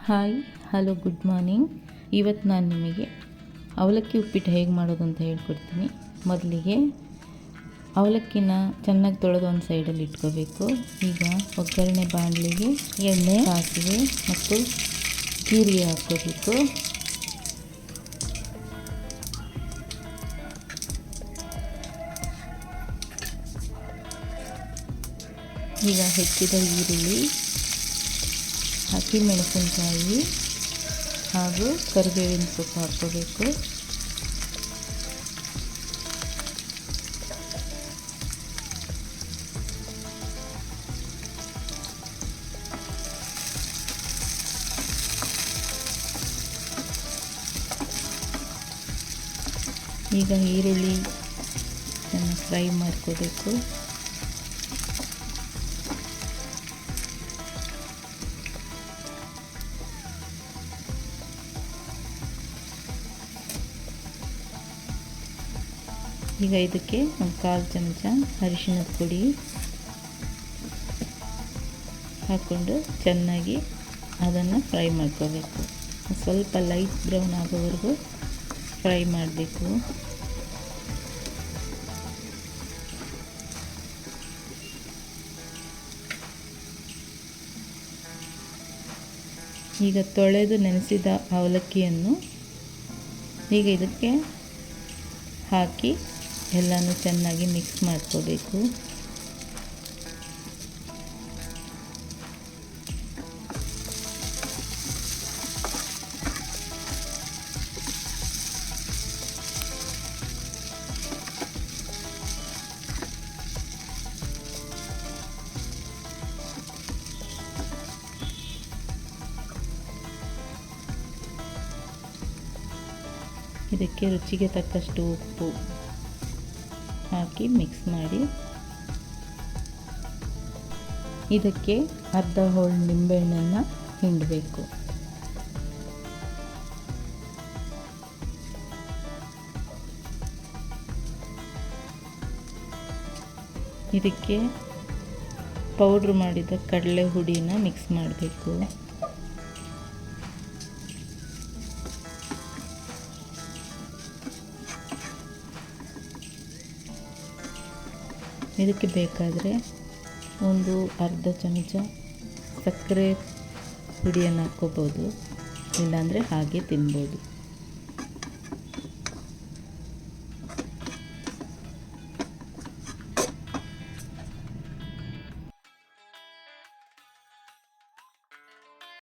Hi hello good morning. ಇವತ್ತು ನಾನು ನಿಮಗೆ ಅವಲಕ್ಕಿ ಉಪ್ಪಿಟ್ಟು ಹೇಗೆ ಮಾಡೋದು ಅಂತ ಹೇಳ್ಕೊಡ್ತೀನಿ. ಮೊದಲಿಗೆ ಅವಲಕ್ಕಿನ ಚೆನ್ನಾಗಿ ತೊಳೆದು ಒಂದು ಸೈಡಲ್ಲಿ ಇಟ್ಕೋಬೇಕು. ಈಗ ಒಗ್ಗರಣೆ ಬಾಣಲಿಗೆ ಎಣ್ಣೆ, ಸಾಸಿವೆ ಮತ್ತು ಜೀರಿಗೆ ಹಾಕ್ಕೋಬೇಕು. ಈಗ ಹೆಚ್ಚಿದ ಈರುಳ್ಳಿ, ಹಸಿಮೆಣಸಿನಕಾಯಿ ಹಾಗೂ ಕರಿಬೇವಿನ ಸೊಪ್ಪು ಹಾಕ್ಕೋಬೇಕು. ಈಗ ಈರುಳ್ಳಿ ಚೆನ್ನಾಗಿ ಫ್ರೈ ಮಾಡ್ಕೋಬೇಕು. ಈಗ ಇದಕ್ಕೆ ಒಂದು 1/4 ಚಮಚ ಅರಿಶಿಣದ ಪುಡಿ ಹಾಕ್ಕೊಂಡು ಚೆನ್ನಾಗಿ ಅದನ್ನು ಫ್ರೈ ಮಾಡ್ಕೋಬೇಕು. ಸ್ವಲ್ಪ ಲೈಟ್ ಬ್ರೌನ್ ಆಗೋವರೆಗೂ ಫ್ರೈ ಮಾಡಬೇಕು. ಈಗ ತೊಳೆದು ನೆನೆಸಿದ ಅವಲಕ್ಕಿಯನ್ನು ಈಗ ಇದಕ್ಕೆ ಹಾಕಿ ಎಲ್ಲನೂ ಚೆನ್ನಾಗಿ ಮಿಕ್ಸ್ ಮಾಡ್ಕೋಬೇಕು. ಇದಕ್ಕೆ ರುಚಿಗೆ ತಕ್ಕಷ್ಟು ಉಪ್ಪು ಹಾಕಿ ಮಿಕ್ಸ್ ಮಾಡಿ ಇದಕ್ಕೆ ಅರ್ಧ ಹೋಳು ನಿಂಬೆಹಣ್ಣನ್ನು ಹಿಂಡಬೇಕು. ಇದಕ್ಕೆ ಪೌಡ್ರ್ ಮಾಡಿದ ಕಡಲೆ ಹುಡಿನ ಮಿಕ್ಸ್ ಮಾಡಬೇಕು. ಇದಕ್ಕೆ ಬೇಕಾದರೆ ಒಂದು ಅರ್ಧ ಚಮಚ ಸಕ್ಕರೆ ಪುಡಿಯನ್ನು ಹಾಕ್ಕೋಬೋದು, ಇಲ್ಲಾಂದರೆ ಹಾಗೆ ತಿನ್ಬೋದು.